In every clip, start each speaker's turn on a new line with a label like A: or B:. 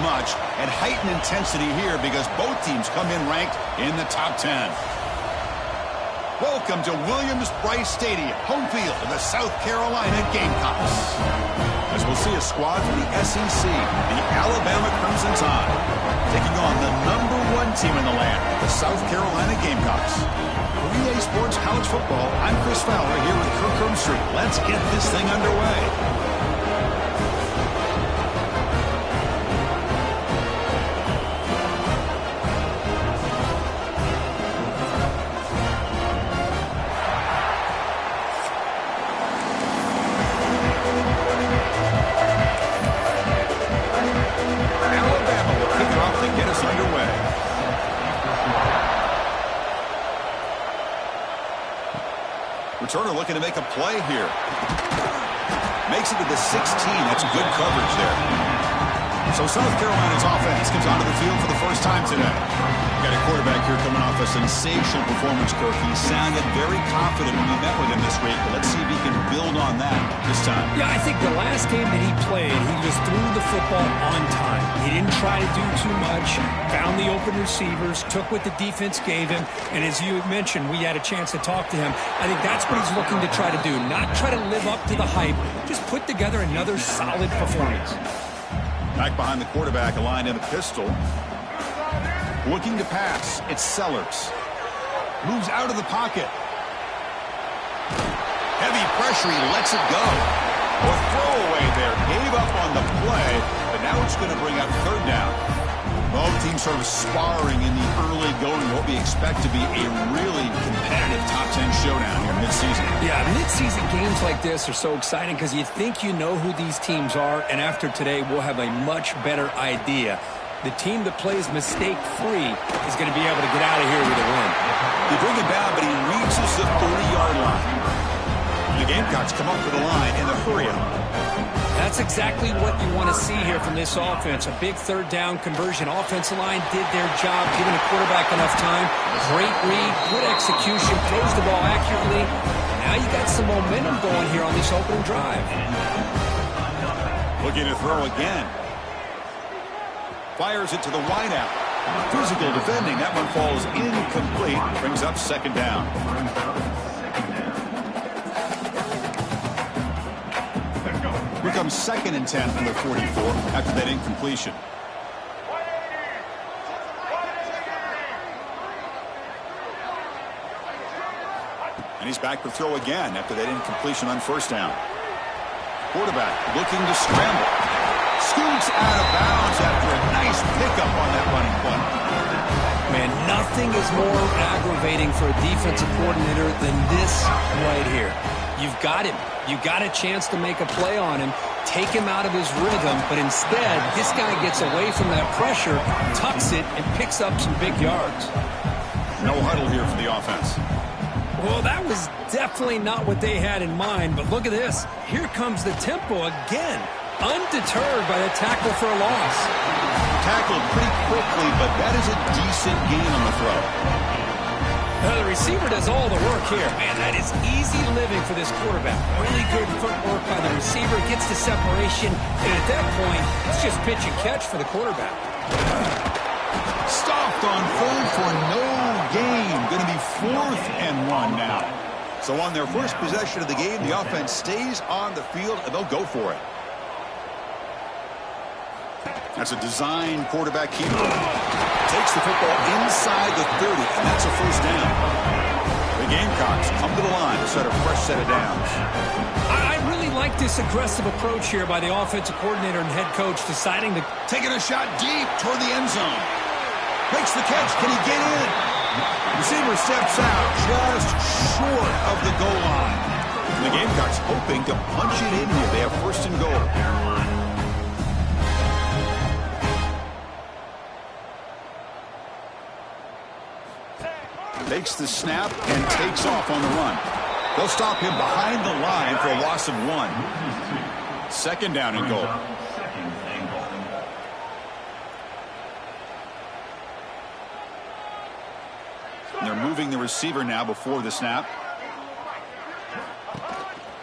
A: much, and heightened intensity here because both teams come in ranked in the top 10. Welcome to Williams-Brice Stadium, home field of the South Carolina Gamecocks. As we'll see a squad from the SEC, the Alabama Crimson Tide, taking on the #1 team in the land, the South Carolina Gamecocks. For EA Sports College Football, I'm Chris Fowler here with Kirk Herbstreit. Let's get this thing underway. Returner looking to make a play here. Makes it to the 16. That's good coverage there. So South Carolina's offense comes onto the field for the first time today. Got a quarterback here coming off a sensational performance, Kirk. He sounded very confident when we met with him this week, but let's see if he can build on that this time.
B: Yeah, I think the last game that he played, he just threw the football on time. He didn't try to do too much, found the open receivers, took what the defense gave him, and as you mentioned, we had a chance to talk to him. I think that's what he's looking to try to do, not try to live up to the hype, just put together another solid performance.
A: Back behind the quarterback, aligned in a pistol. Looking to pass. It's Sellers. Moves out of the pocket. Heavy pressure. He lets it go. Or throwaway there. Gave up on the play, but now it's going to bring up third down. Both teams sort of sparring in the early going. What we expect to be a really competitive top 10 showdown here mid-season.
B: Yeah, mid-season games like this are so exciting because you think you know who these teams are, and after today we'll have a much better idea. The team that plays mistake-free is going to be able to get out of here with a win.
A: They bring him down, but he reaches the 30-yard line. The Gamecocks come up to the line in the hurry-up.
B: That's exactly what you want to see here from this offense. A big third down conversion. Offensive line did their job, giving the quarterback enough time. Great read, good execution, throws the ball accurately. Now you got some momentum going here on this opening drive.
A: Looking to throw again. Fires it to the wideout. Physical defending. That one falls incomplete. Brings up second down. Here comes 2nd and 10 from the 44 after that incompletion. And he's back to throw again after that incompletion on first down. Quarterback looking to scramble. Scoots out of bounds after a nice pickup on that running play.
B: Man, nothing is more aggravating for a defensive coordinator than this right here. You've got him. You got a chance to make a play on him, take him out of his rhythm, but instead, this guy gets away from that pressure, tucks it, and picks up some big yards.
A: No huddle here for the offense.
B: Well, that was definitely not what they had in mind, but look at this. Here comes the tempo again. Undeterred by the tackle for a loss.
A: Tackled pretty quickly, but that is a decent gain on the throw.
B: The receiver does all the work here. Man, that is easy living for this quarterback. Really good footwork by the receiver, gets the separation, and at that point, it's just pitch and catch for the quarterback.
A: Stopped on third for no gain. Going to be 4th and 1 now. So on their first possession of the game, the offense stays on the field, and they'll go for it. That's a design quarterback keeper. Takes the football inside the 30, and that's a first down. The Gamecocks come to the line to set a fresh set of downs.
B: I really like this aggressive approach here by the offensive coordinator and head coach, deciding to
A: taking a shot deep toward the end zone. Makes the catch. Can he get in? Receiver steps out just short of the goal line. And the Gamecocks hoping to punch it in here. They have 1st and goal. Takes the snap and takes off on the run. They'll stop him behind the line for a loss of 1. 2nd down and goal. And they're moving the receiver now before the snap.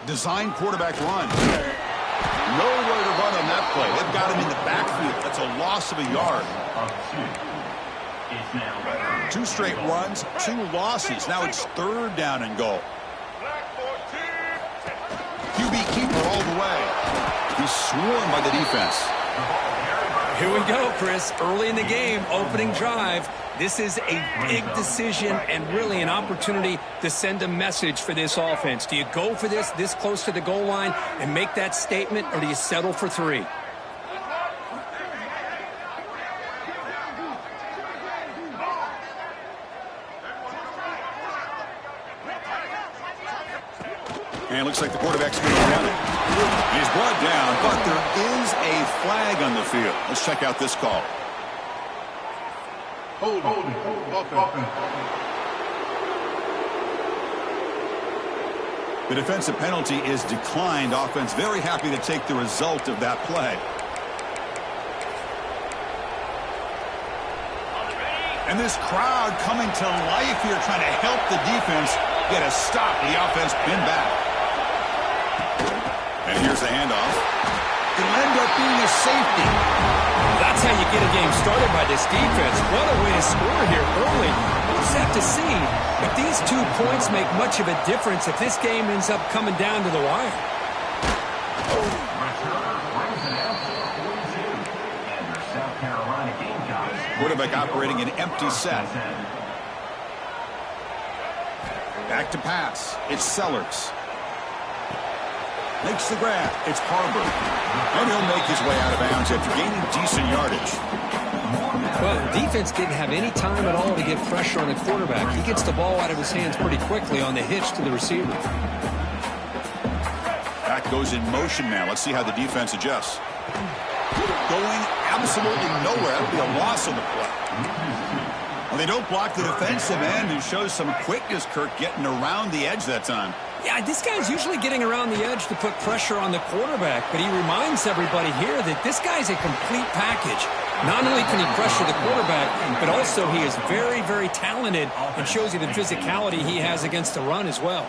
A: Design quarterback run. Nowhere to run on that play. They've got him in the backfield. That's a loss of a yard. 2 straight runs, 2 losses. Now it's 3rd down and goal. QB keeper all the way. He's swarmed by the defense.
B: Here we go, Chris. Early in the game, opening drive. This is a big decision and really an opportunity to send a message for this offense. Do you go for this close to the goal line and make that statement, or do you settle for 3?
A: And it looks like the quarterback's going to run it. He's brought down, but there is a flag on the field. Let's check out this call. Hold. The defensive penalty is declined. Offense very happy to take the result of that play. And this crowd coming to life here, trying to help the defense get a stop. The offense pinned back. And here's the handoff. It'll end up being a safety.
B: That's how you get a game started by this defense. What a way to score here early. We'll just have to see if these 2 points make much of a difference if this game ends up coming down to the wire.
A: Quarterback operating an empty set. Back to pass. It's Sellers. Makes the grab. It's Harbor. And he'll make his way out of bounds after gaining decent yardage.
B: Well, the defense didn't have any time at all to get pressure on the quarterback. He gets the ball out of his hands pretty quickly on the hitch to the receiver.
A: Back goes in motion now. Let's see how the defense adjusts. Going absolutely nowhere. That'll be a loss on the play. Well, they don't block the defensive end, who shows some quickness, Kirk, getting around the edge that time.
B: Yeah, this guy's usually getting around the edge to put pressure on the quarterback, but he reminds everybody here that this guy's a complete package. Not only can he pressure the quarterback, but also he is very, very talented and shows you the physicality he has against the run as well.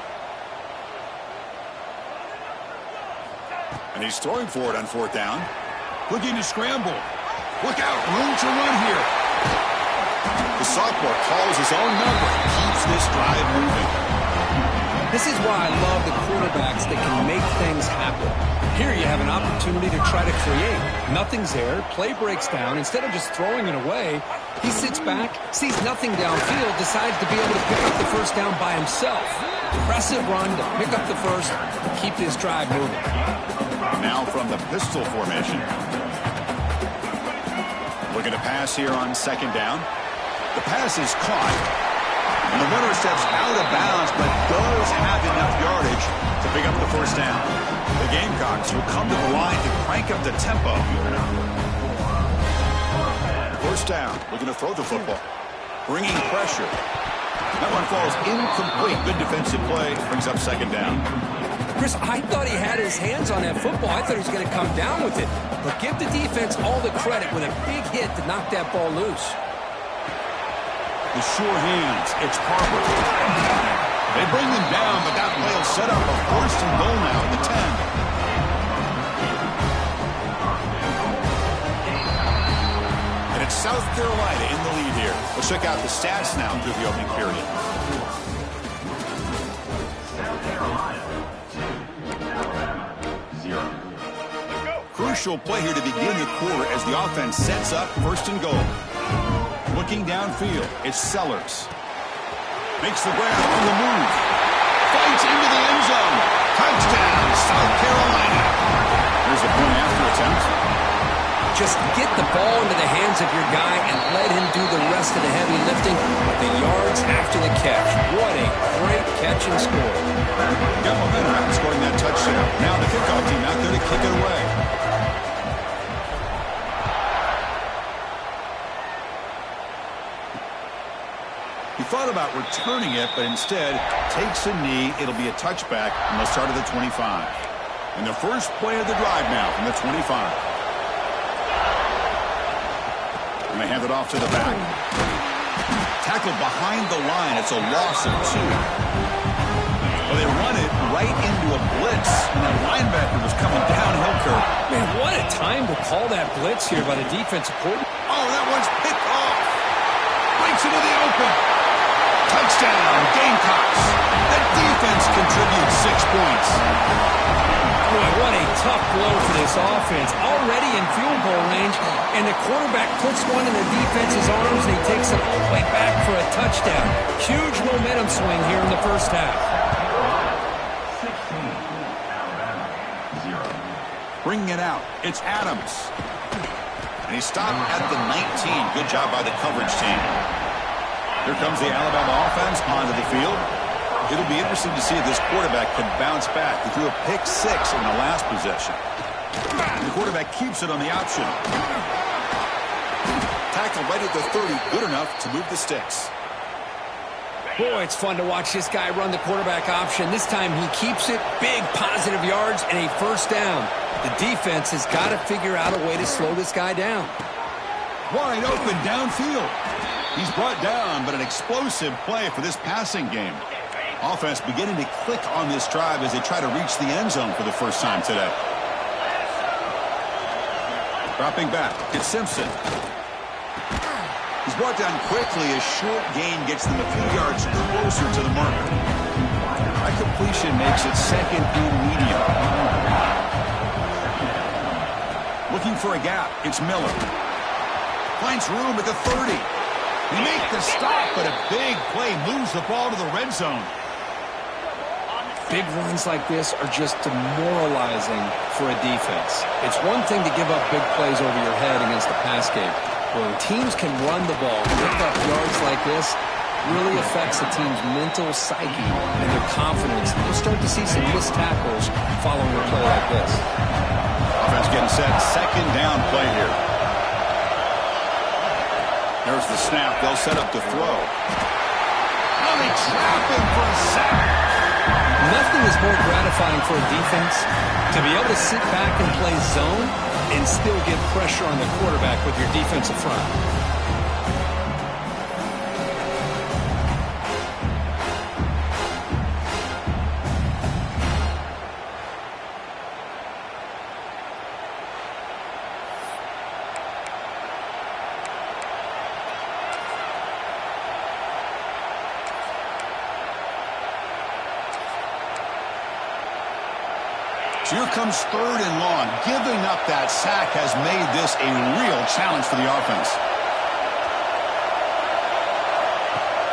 A: And he's throwing for it on 4th down. Looking to scramble. Look out, room to run here. The sophomore calls his own number and keeps this drive moving.
B: This is why I love the quarterbacks that can make things happen. Here you have an opportunity to try to create. Nothing's there. Play breaks down. Instead of just throwing it away, he sits back, sees nothing downfield, decides to be able to pick up the 1st down by himself. Impressive run to pick up the 1st, keep this drive moving.
A: Now from the pistol formation. Looking to pass here on 2nd down. The pass is caught. And the runner steps out of bounds, but does have enough yardage to pick up the 1st down. The Gamecocks will come to the line to crank up the tempo. 1st down, looking to throw the football. Bringing pressure. That one falls incomplete. Good defensive play. Brings up 2nd down.
B: Chris, I thought he had his hands on that football. I thought he was going to come down with it. But give the defense all the credit with a big hit to knock that ball loose.
A: The sure hands. It's Harbor. They bring them down, but that play will set up a 1st and goal now at the 10. And it's South Carolina in the lead here. Let's check out the stats now through the opening period. South Carolina 2, Alabama 0. Crucial play here to begin the quarter as the offense sets up 1st and goal. Looking downfield, it's Sellers. Makes the grab on the move. Fights into the end zone. Touchdown, South Carolina. Here's the point after attempt.
B: Just get the ball into the hands of your guy and let him do the rest of the heavy lifting with the yards after the catch. What a great catch and score.
A: Got momentum after scoring that touchdown. Now the kickoff team out there to kick it away. He thought about returning it, but instead takes a knee. It'll be a touchback, and they'll start at the 25. And the first play of the drive now from the 25. And they hand it off to the back. Tackled behind the line. It's a loss of 2. Well, they run it right into a blitz, and that linebacker was coming downhill, Kirk.
B: Man, what a time to call that blitz here by the defensive coordinator.
A: Oh, that one's picked off. Breaks into the open. Touchdown, Gamecocks. The defense contributes 6 points.
B: Boy, what a tough blow for this offense. Already in field goal range, and the quarterback puts one in the defense's arms, and he takes it all the way back for a touchdown. Huge momentum swing here in the first half.
A: Bringing it out, it's Adams. And he stopped at the 19. Good job by the coverage team. Here comes the Alabama offense onto the field. It'll be interesting to see if this quarterback can bounce back. He threw a pick 6 in the last possession. The quarterback keeps it on the option. Tackle right at the 30, good enough to move the sticks.
B: Boy, it's fun to watch this guy run the quarterback option. This time he keeps it, big positive yards, and a first down. The defense has got to figure out a way to slow this guy down.
A: Wide open downfield. He's brought down, but an explosive play for this passing game. Offense beginning to click on this drive as they try to reach the end zone for the first time today. Dropping back, it's Simpson. He's brought down quickly. A short gain gets them a few yards closer to the marker. That completion makes it second and medium. Looking for a gap, it's Miller. Finds room at the 30. He makes the stop, but a big play moves the ball to the red zone.
B: Big runs like this are just demoralizing for a defense. It's one thing to give up big plays over your head against the pass game. When teams can run the ball, pick up yards like this, really affects the team's mental psyche and their confidence. You'll start to see some missed tackles following a play like this.
A: Offense getting set. Second down play here. There's the snap. They'll set up to throw. Oh, they trap him for a sack.
B: Nothing is more gratifying for a defense to be able to sit back and play zone and still get pressure on the quarterback with your defensive front.
A: So here comes third and long. Giving up that sack has made this a real challenge for the offense.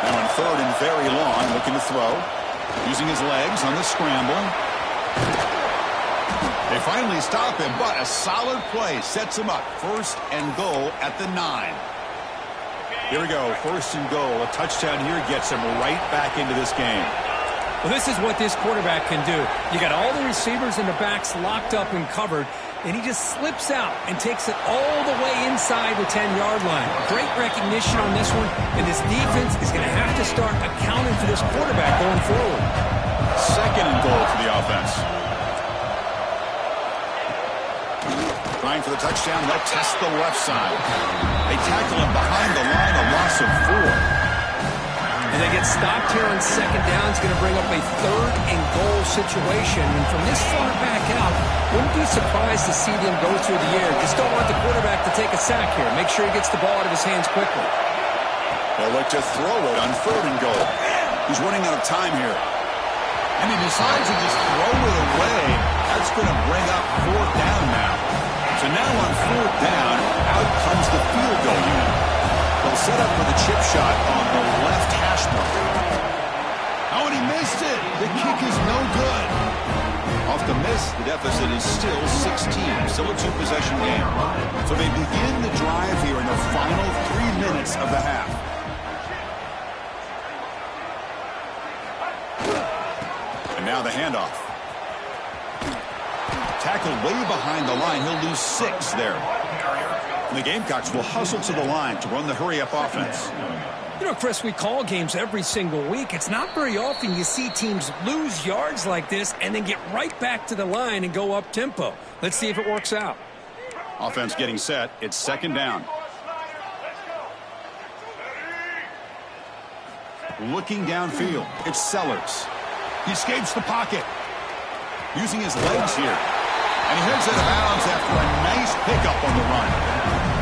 A: Now in third and very long, looking to throw. Using his legs on the scramble. They finally stop him, but a solid play sets him up. First and goal at the 9. Here we go, first and goal. A touchdown here gets him right back into this game.
B: Well, this is what this quarterback can do. You got all the receivers and the backs locked up and covered, and he just slips out and takes it all the way inside the 10-yard line. Great recognition on this one, and this defense is going to have to start accounting for this quarterback going forward.
A: Second and goal for the offense. Trying for the touchdown. They'll test the left side. They tackle him behind the line, a loss of 4.
B: And they get stopped here on second down. It's going to bring up a third and goal situation. And from this far back out, wouldn't be surprised to see them go through the air. Just don't want the quarterback to take a sack here. Make sure he gets the ball out of his hands quickly.
A: They'll look to throw it on third and goal. He's running out of time here. And he decides to just throw it away. That's going to bring up fourth down now. So now on fourth down, out comes the field goal unit. They'll set up for the chip shot on the left hash mark. Oh, and he missed it. The kick is no good. Off the miss, the deficit is still 16. Still a two-possession game. So they begin the drive here in the final 3 minutes of the half. And now the handoff. Tackled way behind the line. He'll lose 6 there. And the Gamecocks will hustle to the line to run the hurry-up offense.
B: You know, Chris, we call games every single week. It's not very often you see teams lose yards like this and then get right back to the line and go up tempo. Let's see if it works out.
A: Offense getting set. It's second down. Looking downfield. It's Sellers. He escapes the pocket. using his legs here. And he heads out of bounds after a nice pickup on the run.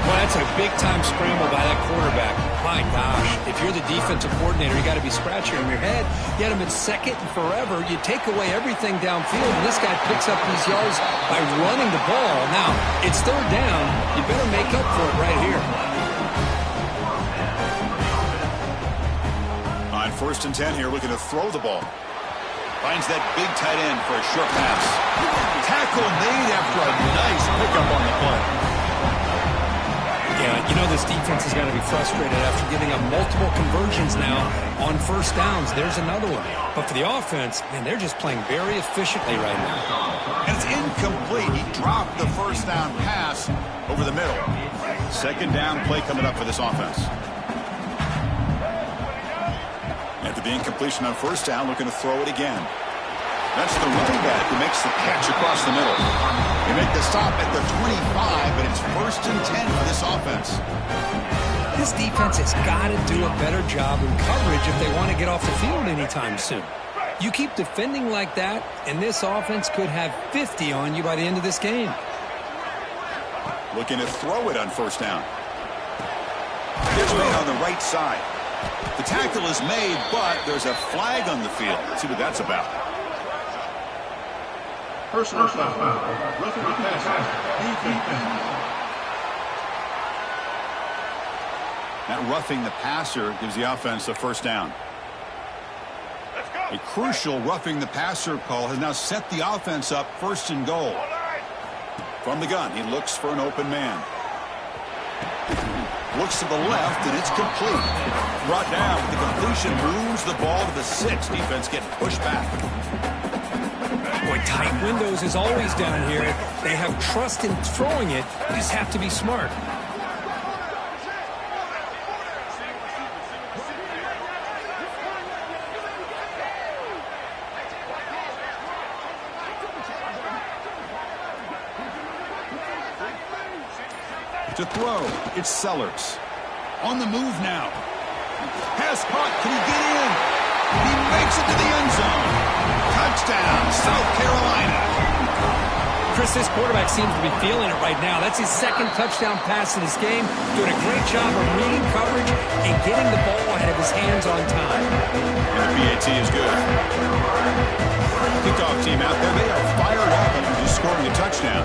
B: Well, that's a big-time scramble by that quarterback. My gosh, if you're the defensive coordinator, you got to be scratching your head. You had him at second and forever. You take away everything downfield, and this guy picks up these yards by running the ball. Now, it's third down. You better make up for it right here.
A: On 1st and 10 here, looking to throw the ball. Finds that big tight end for a short pass. Tackle made after a nice pickup on the play.
B: Yeah, you know this defense is going to be frustrated after giving up multiple conversions now on 1st downs. There's another one. But for the offense, man, they're just playing very efficiently right now.
A: And it's incomplete. He dropped the 1st down pass over the middle. 2nd down play coming up for this offense. After the incompletion on 1st down, looking to throw it again. That's the running back who makes the catch across the middle. They make the stop at the 25, but it's 1st and 10 for this offense.
B: This defense has got to do a better job in coverage if they want to get off the field anytime soon. You keep defending like that, and this offense could have 50 on you by the end of this game.
A: Looking to throw it on 1st down. It's made on the right side. The tackle is made, but there's a flag on the field. Let's see what that's about.
C: Personal foul. Roughing the passer. Defense.
A: That roughing the passer gives the offense a 1st down. A crucial roughing the passer call has now set the offense up 1st and goal. From the gun, he looks for an open man. Looks to the left, and it's complete. Brought down with the completion, moves the ball to the 6. Defense getting pushed back.
B: Boy, tight windows is always down here. They have trust in throwing it. You just have to be smart.
A: To throw, it's Sellers. On the move now. Pass caught, can he get in? He makes it to the end zone. Touchdown, South Carolina.
B: Chris, this quarterback seems to be feeling it right now. That's his 2nd touchdown pass in this game. Doing a great job of reading coverage and getting the ball ahead of his hands on time.
A: And the PAT is good. Kickoff team out there, they are fired up after just scoring a touchdown.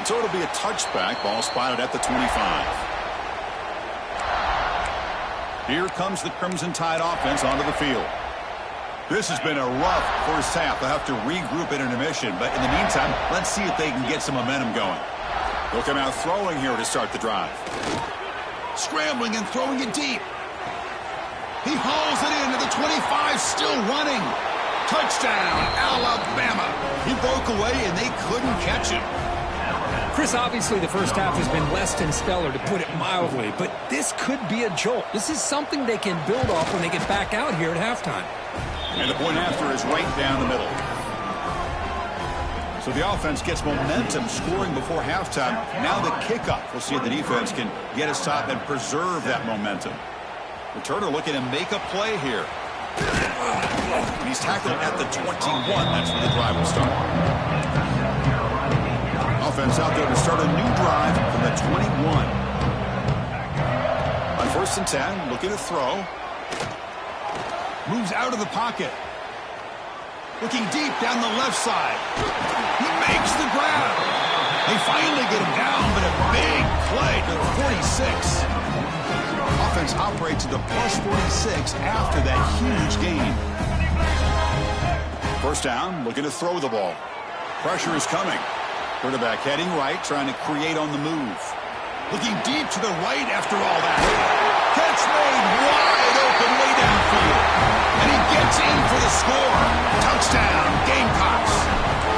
A: So it'll be a touchback. Ball spotted at the 25. Here comes the Crimson Tide offense onto the field. This has been a rough 1st half. They'll have to regroup at intermission. But in the meantime, let's see if they can get some momentum going. They'll come out throwing here to start the drive. Scrambling and throwing it deep. He hauls it in to the 25, still running. Touchdown, Alabama. He broke away and they couldn't catch him.
B: Chris, obviously the 1st half has been less than stellar, to put it mildly, but this could be a jolt. This is something they can build off when they get back out here at halftime.
A: And the point after is right down the middle. So the offense gets momentum scoring before halftime. Now the kickoff. We'll see if the defense can get a stop and preserve that momentum. Returner looking to make a play here. And he's tackled at the 21. That's where the drive will start. Offense out there to start a new drive from the 21. On 1st and 10, looking to throw. Moves out of the pocket. Looking deep down the left side. He makes the grab. They finally get him down, but a big play to the 46. Offense operates to the plus 46 after that huge gain. 1st down, looking to throw the ball. Pressure is coming. Quarterback heading right, trying to create on the move. Looking deep to the right after all that. Catch made wide open way downfield. And he gets in for the score. Touchdown, Gamecocks.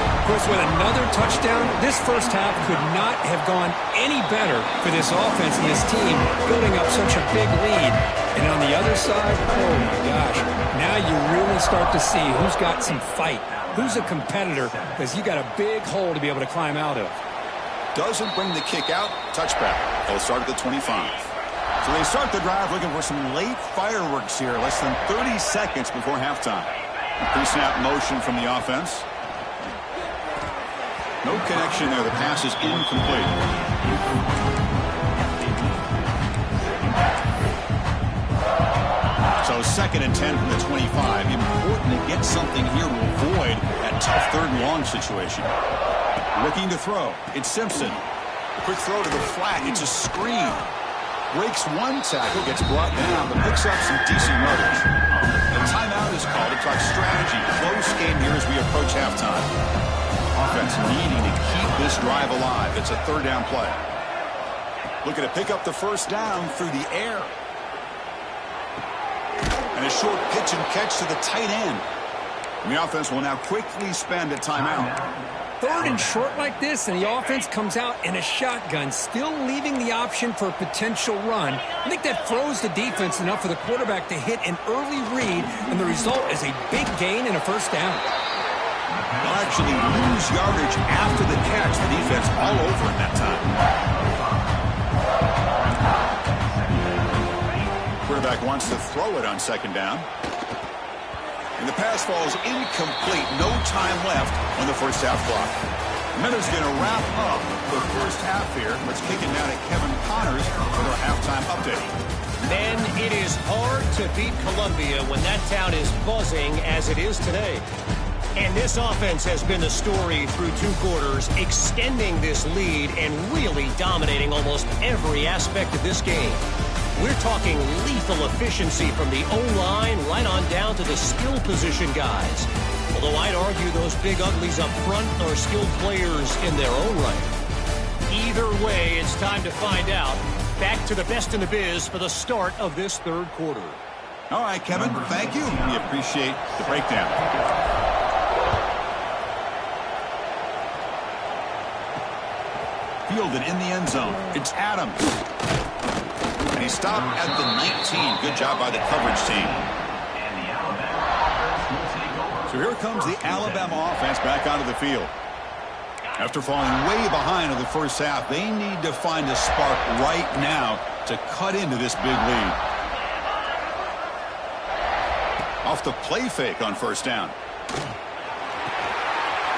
B: Of course, with another touchdown, this 1st half could not have gone any better for this offense and this team, building up such a big lead. And on the other side, oh my gosh, now you really start to see who's got some fight. Who's a competitor, because you got a big hole to be able to climb out of.
A: Doesn't bring the kick out. Touchback. They'll start at the 25. So they start the drive looking for some late fireworks here, less than 30 seconds before halftime. Pre-snap motion from the offense. No connection there. The pass is incomplete. So 2nd and 10 from the 25. Important to get something here to avoid that tough 3rd and long situation. Looking to throw. It's Simpson. A quick throw to the flat. It's a screen. Breaks one tackle, gets brought down, but picks up some decent yardage. The timeout is called to talk strategy. Close game here as we approach halftime. Offense needing to keep this drive alive. It's a 3rd down play. Looking to pick up the 1st down through the air. And a short pitch and catch to the tight end. And the offense will now quickly spend a timeout.
B: 3rd and short like this, and the offense comes out in a shotgun, still leaving the option for a potential run. I think that throws the defense enough for the quarterback to hit an early read, and the result is a big gain and a 1st down.
A: They'll actually lose yardage after the catch. The defense all over in that time. Quarterback wants to throw it on 2nd down. And the pass falls incomplete. No time left on the 1st half clock. Miller's going to wrap up the 1st half here. Let's kick it down to Kevin Connors with our halftime update.
D: Men, it is hard to beat Columbia when that town is buzzing as it is today. And this offense has been the story through 2 quarters, extending this lead and really dominating almost every aspect of this game. We're talking lethal efficiency from the O-line right on down to the skill position guys. Although I'd argue those big uglies up front are skilled players in their own right. Either way, it's time to find out. Back to the best in the biz for the start of this 3rd quarter.
A: All right, Kevin, thank you. We appreciate the breakdown. Fielded in the end zone. It's Adams. And he stopped at the 19. Good job by the coverage team. So here comes the Alabama offense back onto the field. After falling way behind in the 1st half, they need to find a spark right now to cut into this big lead. Off the play fake on 1st down.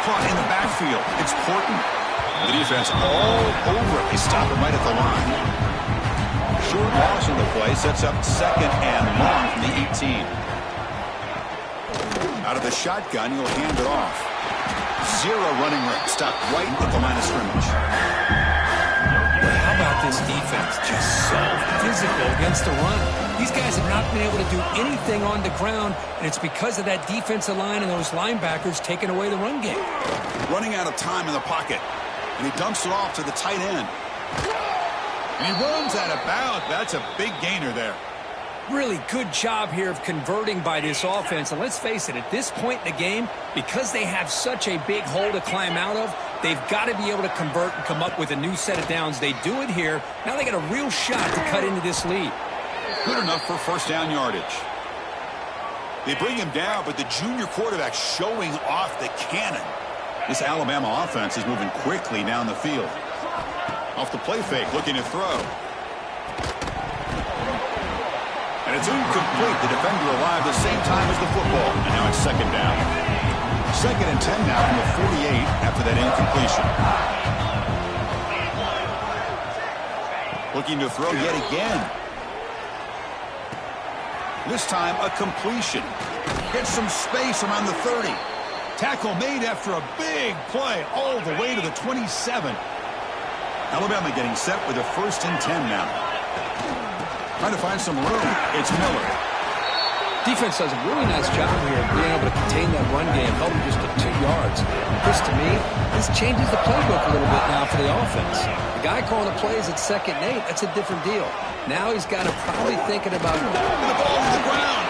A: Caught in the backfield. It's Porton. The defense all over it. They stop him right at the line. Short loss on the play sets up 2nd and long from the 18. Out of the shotgun, he'll hand it off. 0 running room. Stopped right at the line of scrimmage.
B: How about this defense? Just so physical against the run. These guys have not been able to do anything on the ground, and it's because of that defensive line and those linebackers taking away the run game.
A: Running out of time in the pocket, and he dumps it off to the tight end. And he runs out of bounds. That's a big gainer there.
B: Really good job here of converting by this offense. And let's face it, at this point in the game, because they have such a big hole to climb out of, they've got to be able to convert and come up with a new set of downs. They do it here. Now they got a real shot to cut into this lead.
A: Good enough for 1st down yardage. They bring him down, but the junior quarterback showing off the cannon. This Alabama offense is moving quickly down the field. Off the play fake, looking to throw. And it's incomplete. The defender arrived the same time as the football. And now it's 2nd down. 2nd and 10 now from the 48 after that incompletion. Looking to throw yet again. This time a completion. Gets some space around the 30. Tackle made after a big play all the way to the 27. Alabama getting set with a 1st and 10 now. Trying to find some room. It's Miller.
B: Defense does a really nice job here of being able to contain that run game, held them just to 2 yards. This, to me, this changes the playbook a little bit now for the offense. The guy calling the plays at 2nd and 8, that's a different deal. Now he's got to probably thinking about
A: the ball to the ground.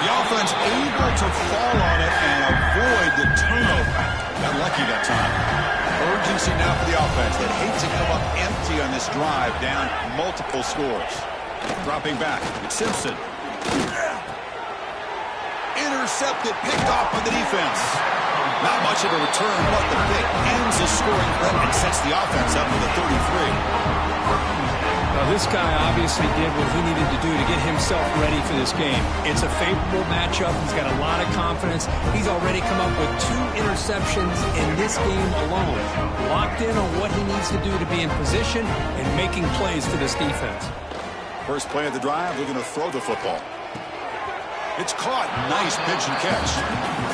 A: The offense able to fall on it and avoid the turnover. Got lucky that time. Urgency now for the offense. They'd hate to come up empty on this drive, down multiple scores. Dropping back, it's Simpson. Intercepted, picked off by the defense. Not much of a return, but the pick ends the scoring threat and sets the offense up with a 33.
B: Well, this guy obviously did what he needed to do to get himself ready for this game. It's a favorable matchup. He's got a lot of confidence. He's already come up with 2 interceptions in this game alone. Locked in on what he needs to do to be in position and making plays for this defense.
A: First play of the drive, looking to throw the football. It's caught. Nice pitch and catch.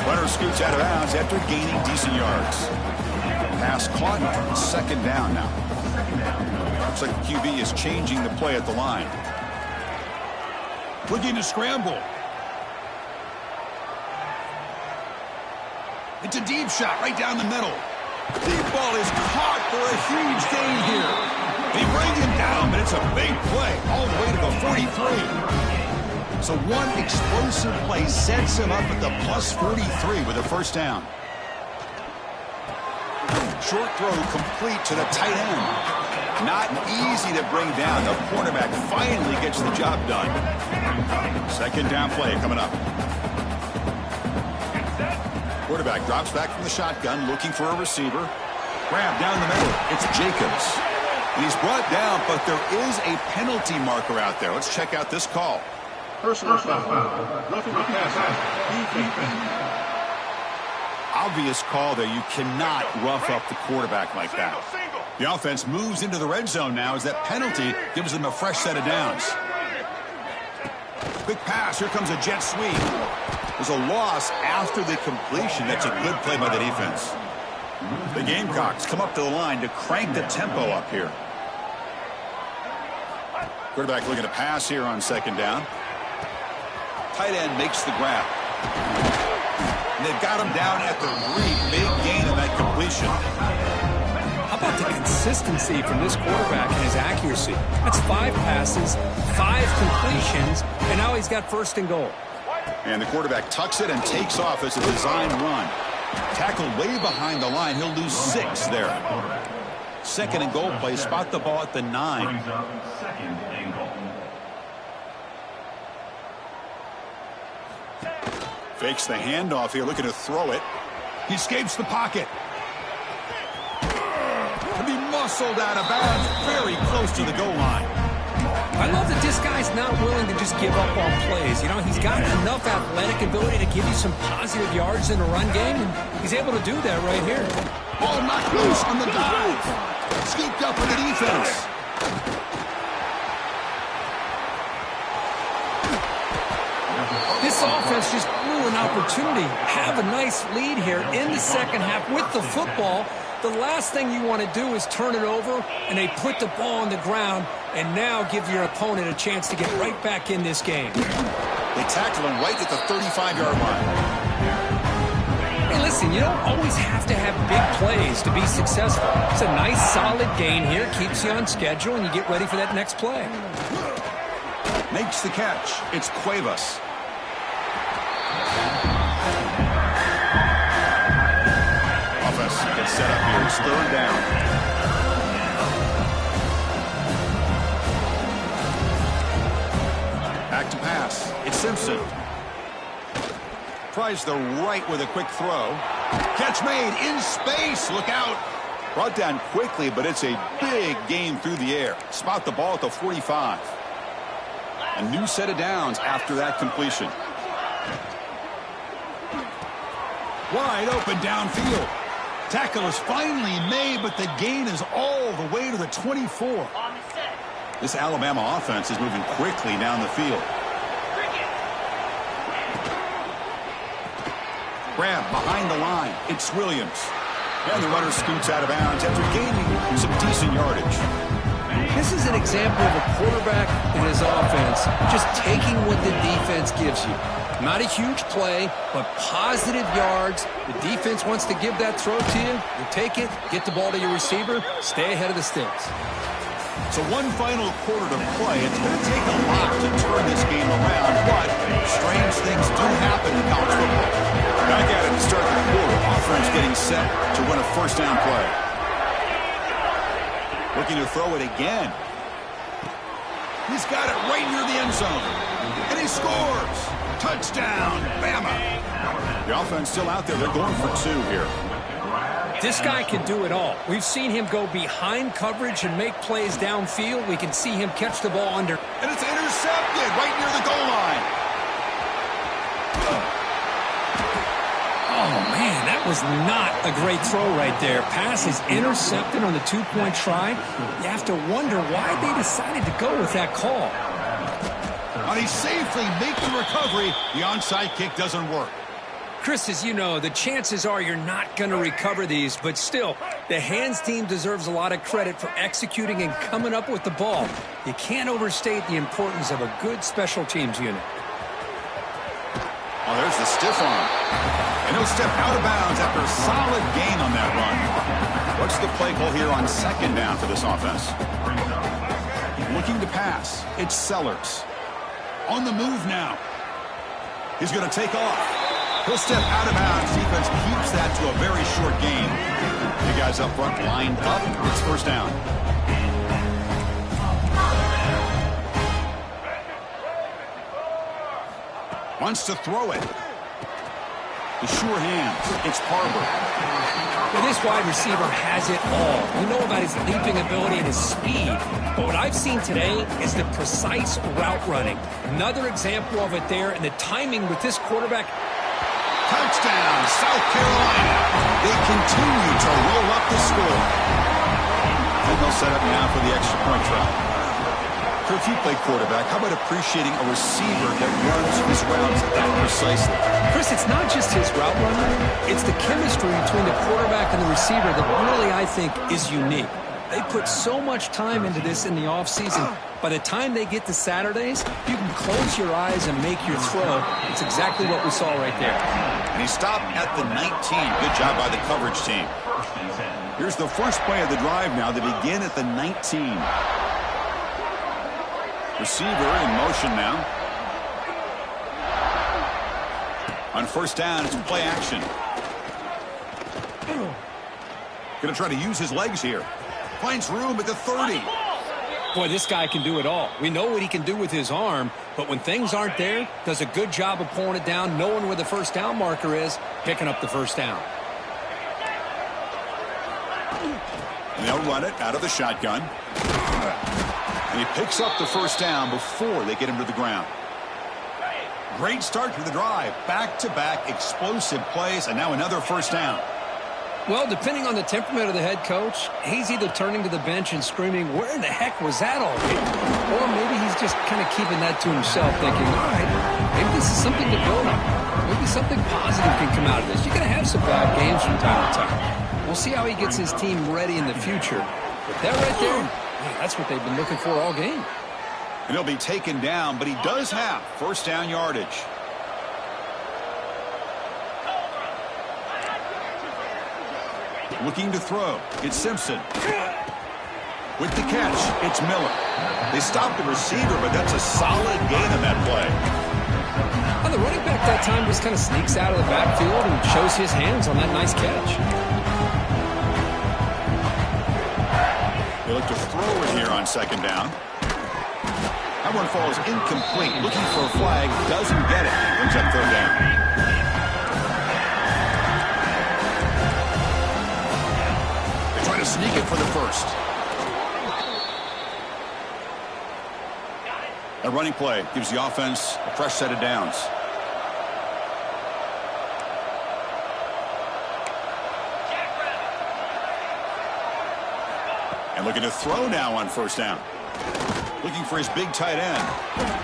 A: Runner scoots out of bounds after gaining decent yards. Pass caught. Second down now. Looks like the QB is changing the play at the line. Looking to scramble. It's a deep shot right down the middle. Deep ball is caught for a huge gain here. They bring him down, but it's a big play all the way to the 43. So one explosive play sets him up at the plus 43 with a first down. Short throw complete to the tight end. Not easy to bring down. The quarterback finally gets the job done. Second down play coming up. Quarterback drops back from the shotgun, looking for a receiver. Grab down the middle. It's Jacobs. And he's brought down, but there is a penalty marker out there. Let's check out this call.
C: Personal foul. Roughing the pass.
A: Obvious call there. You cannot rough up the quarterback like that. The offense moves into the red zone now as that penalty gives them a fresh set of downs. Quick pass. Here comes a jet sweep. There's a loss after the completion. That's a good play by the defense. The Gamecocks come up to the line to crank the tempo up here. Quarterback looking to pass here on second down. Tight end makes the grab. And they've got him down at the 3. Big gain on that completion.
B: How about the consistency from this quarterback and his accuracy? That's 5 passes, 5 completions, and now he's got first and goal.
A: And the quarterback tucks it and takes off as a design run. Tackled way behind the line. He'll lose 6 there. Second and goal play. Spot the ball at the 9. Fakes the handoff here, looking to throw it. He escapes the pocket. To be muscled out of bounds, very close to the goal line.
B: I love that this guy's not willing to just give up on plays. You know, he's got enough athletic ability to give you some positive yards in the run game, and he's able to do that right here.
A: Ball knocked loose on the dive. Scooped up for the defense.
B: This offense just blew an opportunity. Have a nice lead here in the second half with the football. The last thing you want to do is turn it over, and they put the ball on the ground and now give your opponent a chance to get right back in this game.
A: They tackle him right at the 35-yard line.
B: Hey, listen, you don't always have to have big plays to be successful. It's a nice, solid gain here. Keeps you on schedule, and you get ready for that next play.
A: Makes the catch. It's Cuevas. Offense gets set up here. It's third down. Back to pass. It's Simpson. Tries the right with a quick throw. Catch made in space. Look out. Brought down quickly, but it's a big game through the air. Spot the ball at the 45. A new set of downs after that completion. Wide open downfield. Tackle is finally made, but the gain is all the way to the 24. This Alabama offense is moving quickly down the field. Grab behind the line. It's Williams. And the runner scoots out of bounds after gaining some decent yardage.
B: This is an example of a quarterback and his offense just taking what the defense gives you. Not a huge play, but positive yards. The defense wants to give that throw to you. You take it, get the ball to your receiver, stay ahead of the sticks.
A: So one final quarter to play. It's going to take a lot to turn this game around, but strange things do happen in college football. Back at it to start the quarter. Offense getting set to win a first down play. Looking to throw it again. He's got it right near the end zone. And he scores. Touchdown, Bama. The offense still out there. They're going for 2 here.
B: This guy can do it all. We've seen him go behind coverage and make plays downfield. We can see him catch the ball under.
A: And it's intercepted right near the goal line.
B: Oh, man, that was not a great throw right there. Pass is intercepted on the two-point try. You have to wonder why they decided to go with that call.
A: And he safely makes the recovery. The onside kick doesn't work.
B: Chris, as you know, the chances are you're not going to recover these, but still, the hands team deserves a lot of credit for executing and coming up with the ball. You can't overstate the importance of a good special teams unit.
A: Oh, there's the stiff arm. And he'll step out of bounds after a solid gain on that run. What's the play call here on second down for this offense? Looking to pass. It's Sellers. On the move now. He's going to take off. He'll step out of bounds. Defense keeps that to a very short gain. The guys up front lined up. It's first down. Wants to throw it. The sure hands. It's Barber.
B: Well, this wide receiver has it all. We know about his leaping ability and his speed. But what I've seen today is the precise route running. Another example of it there, and the timing with this quarterback.
A: Touchdown, South Carolina. They continue to roll up the score. And they'll set up now for the extra point try. So if you play quarterback, how about appreciating a receiver that runs his routes that precisely?
B: Chris, it's not just his route running. It's the chemistry between the quarterback and the receiver that really, I think, is unique. They put so much time into this in the offseason. By the time they get to Saturdays, you can close your eyes and make your throw. It's exactly what we saw right there.
A: And he stopped at the 19. Good job by the coverage team. Here's the first play of the drive now. They begin at the 19. Receiver in motion now. On first down, it's play action. Going to try to use his legs here. Finds room at the 30.
B: Boy, this guy can do it all. We know what he can do with his arm, but when things aren't there, does a good job of pulling it down, knowing where the first down marker is, picking up the first down.
A: And they'll run it out of the shotgun. And he picks up the first down before they get him to the ground. Great start to the drive. Back-to-back explosive plays, and now another first down.
B: Well, depending on the temperament of the head coach, he's either turning to the bench and screaming, where in the heck was that all day? Or maybe he's just kind of keeping that to himself, thinking, all right, maybe this is something to build on. Maybe something positive can come out of this. You're going to have some bad games from time to time. We'll see how he gets his team ready in the future. But that right there, man, that's what they've been looking for all game.
A: And he'll be taken down, but he does have first down yardage. Looking to throw. It's Simpson. With the catch, it's Miller. They stopped the receiver, but that's a solid gain on that play.
B: Well, the running back that time just kind of sneaks out of the backfield and shows his hands on that nice catch.
A: They look to throw it here on second down. That one falls incomplete. Looking for a flag. Doesn't get it. Brings up third down. Sneak it for the first. A running play gives the offense a fresh set of downs. And looking to throw now on first down. Looking for his big tight end.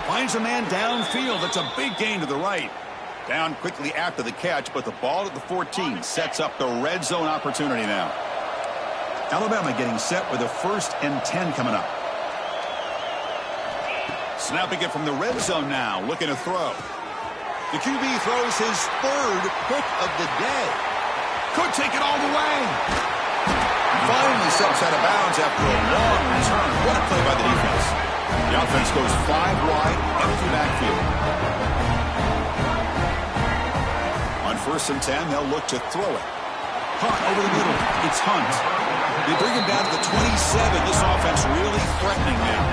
A: Finds a man downfield. That's a big gain to the right. Down quickly after the catch, but the ball at the 14 sets up the red zone opportunity now. Alabama getting set with a 1st and 10 coming up. Snapping it from the red zone now, looking to throw. The QB throws his 3rd pick of the day. Could take it all the way. Finally steps out of bounds after a long return. What a play by the defense. The offense goes 5 wide, empty backfield. On 1st and 10, they'll look to throw it. Hunt over the middle. It's Hunt. They bring him down to the 27. This offense really threatening now.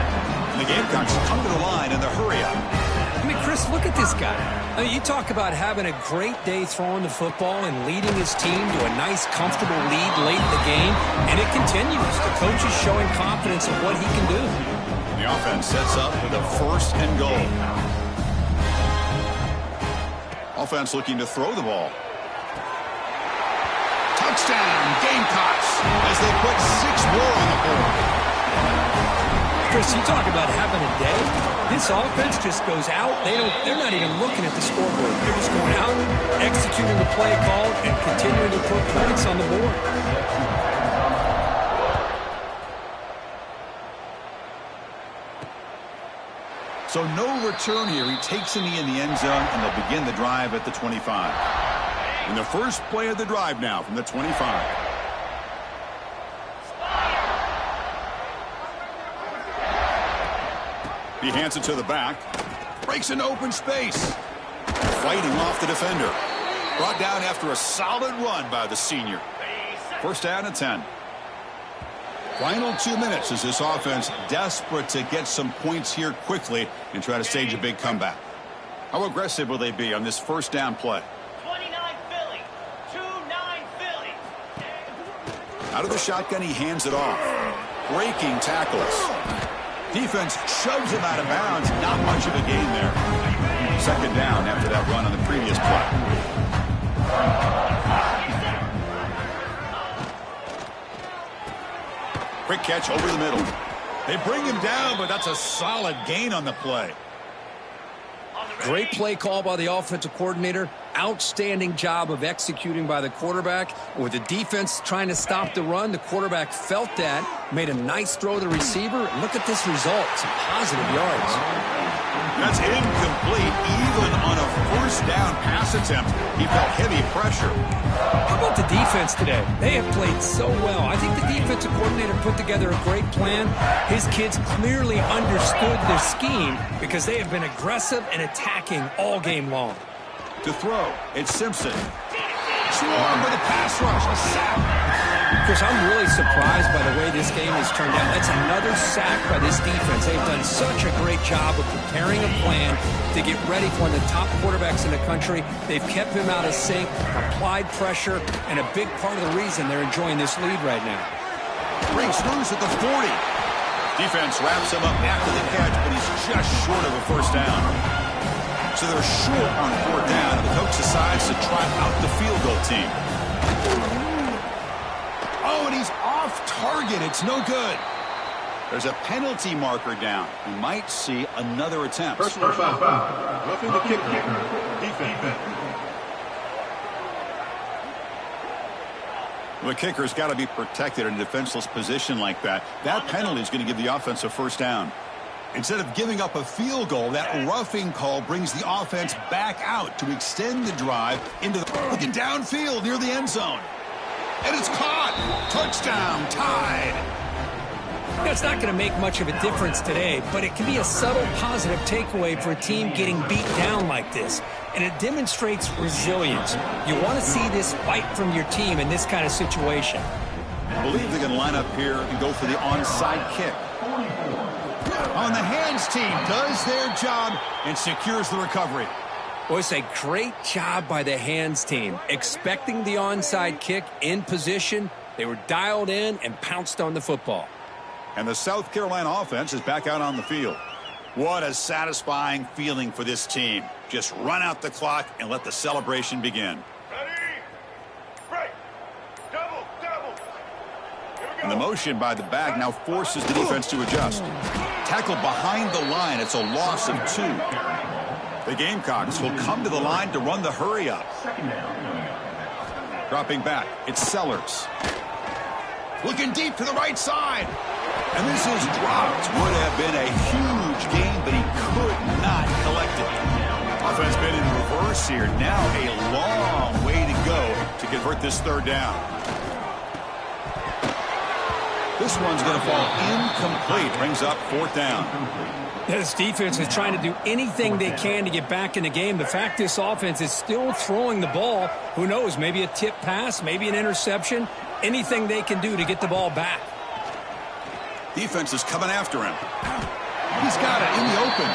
A: And the Gamecocks come to the line in the hurry up.
B: I mean, Chris, look at this guy. I mean, you talk about having a great day throwing the football and leading his team to a nice, comfortable lead late in the game, and it continues. The coach is showing confidence in what he can do.
A: The offense sets up with a 1st and goal. Offense looking to throw the ball. Touchdown, Gamecocks, as they put 6 more on the board.
B: Chris, you talk about having a day. This offense just goes out. They're not even looking at the scoreboard. They're just going out, executing the play call, and continuing to put points on the board.
A: So no return here. He takes a knee in the end zone, and they'll begin the drive at the 25. And the first play of the drive now from the 25. He hands it to the back. Breaks into open space. Fighting off the defender. Brought down after a solid run by the senior. 1st down and 10. Final 2 minutes as this offense desperate to get some points here quickly and try to stage a big comeback. How aggressive will they be on this 1st down play?
E: 29 Philly. 2-9 Philly.
A: Out of the shotgun, he hands it off. Breaking tackles. Defense shoves him out of bounds. Not much of a gain there. 2nd down after that run on the previous play. Quick catch over the middle. They bring him down, but that's a solid gain on the play.
B: Great play call by the offensive coordinator. Outstanding job of executing by the quarterback. With the defense trying to stop the run, the quarterback felt that, made a nice throw to the receiver. Look at this result. Some positive yards.
A: That's incomplete. Even on a 1st down pass attempt, he felt heavy pressure.
B: How about the defense today? They have played so well. I think the defensive coordinator put together a great plan. His kids clearly understood their scheme because they have been aggressive and attacking all game long.
A: To throw, it's Simpson. Swarm with a pass rush, a sack.
B: Chris, I'm really surprised by the way this game has turned out. That's another sack by this defense. They've done such a great job of preparing a plan to get ready for one of the top quarterbacks in the country. They've kept him out of sync, applied pressure, and a big part of the reason they're enjoying this lead right now.
A: Breaks loose at the 40. Defense wraps him up after the catch, but he's just short of a 1st down. So they're short on 4th down, and the coach decides to try out the field goal team. Oh, and he's off target. It's no good. There's a penalty marker down. We might see another attempt.
C: Personal foul. Roughing the kicker. Defense.
A: The kicker's got to be protected in a defenseless position like that. That penalty is going to give the offense a 1st down. Instead of giving up a field goal, that roughing call brings the offense back out to extend the drive into the looking downfield near the end zone. And it's caught. Touchdown, tied.
B: It's not going to make much of a difference today, but it can be a subtle positive takeaway for a team getting beat down like this. And it demonstrates resilience. You want to see this fight from your team in this kind of situation.
A: I believe they're going to line up here and go for the onside kick. On the hands team does their job and secures the recovery.
B: Well, it's a great job by the hands team. Expecting the onside kick in position, they were dialed in and pounced on the football.
A: And the South Carolina offense is back out on the field. What a satisfying feeling for this team. Just run out the clock and let the celebration begin.
C: Ready? Break. Double.
A: And the motion by the back now forces the defense to adjust. Tackled behind the line. It's a loss of 2. The Gamecocks will come to the line to run the hurry up. Dropping back, it's Sellers. Looking deep to the right side. And this is dropped. Would have been a huge gain, but he could not collect it. Offense been in reverse here. Now a long way to go to convert this 3rd down. This one's going to fall incomplete. Brings up 4th down.
B: This defense is trying to do anything they can to get back in the game. The fact this offense is still throwing the ball, who knows, maybe a tip pass, maybe an interception, anything they can do to get the ball back.
A: Defense is coming after him. He's got it in the open.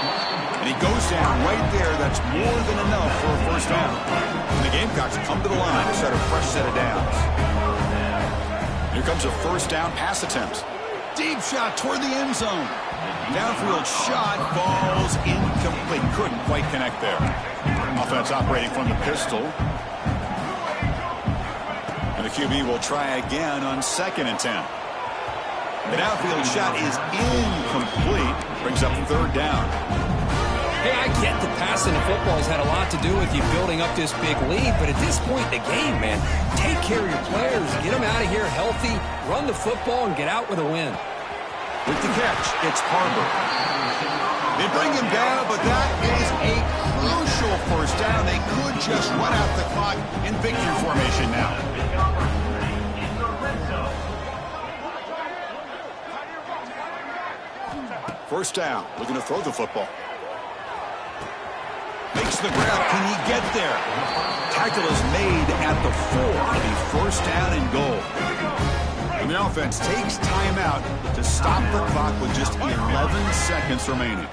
A: And he goes down right there. That's more than enough for a first down. And the Gamecocks come to the line to set a fresh set of downs. Here comes a first down pass attempt. Deep shot toward the end zone. Downfield shot falls incomplete. Couldn't quite connect there. Offense operating from the pistol. And the QB will try again on 2nd and 10. The downfield shot is incomplete. Brings up 3rd down.
B: Hey, I get that passing in football has had a lot to do with you building up this big lead, but at this point in the game, man, take care of your players, get them out of here healthy, run the football, and get out with a win.
A: With the catch, it's Harbor. They bring him down, but that is a crucial first down. They could just run out the clock in victory formation now. First down, looking to throw the football. Makes the grab. Can he get there? Tackle is made at the 4. It'll be first down and goal. And the offense takes timeout to stop the clock with just 11 seconds remaining.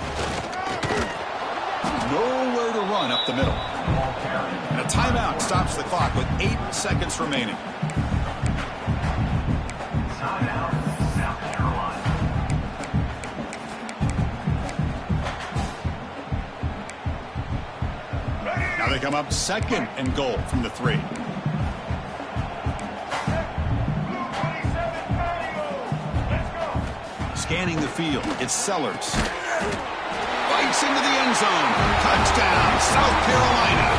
A: Nowhere to run up the middle. And a timeout stops the clock with 8 seconds remaining. Now they come up 2nd and goal from the 3. Scanning the field, it's Sellers. Bites into the end zone. Touchdown, South Carolina.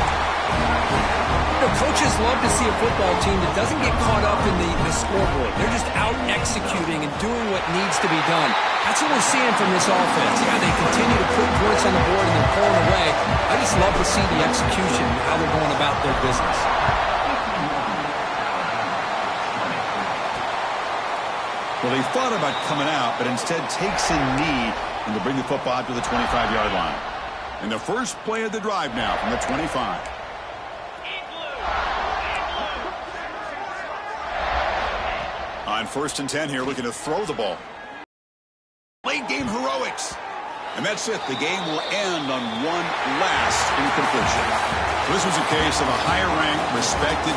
B: You know, coaches love to see a football team that doesn't get caught up in the scoreboard. They're just out executing and doing what needs to be done. That's what we're seeing from this offense. Yeah, they continue to put points on the board and they're pulling away. I just love to see the execution, how they're going about their business.
A: Well, they thought about coming out, but instead takes a knee and to bring the football out to the 25-yard line. And the first play of the drive now from the 25. On 1st and 10 here, looking to throw the ball. Late game heroics. And that's it. The game will end on one last incompletion. This was a case of a higher-ranked, respected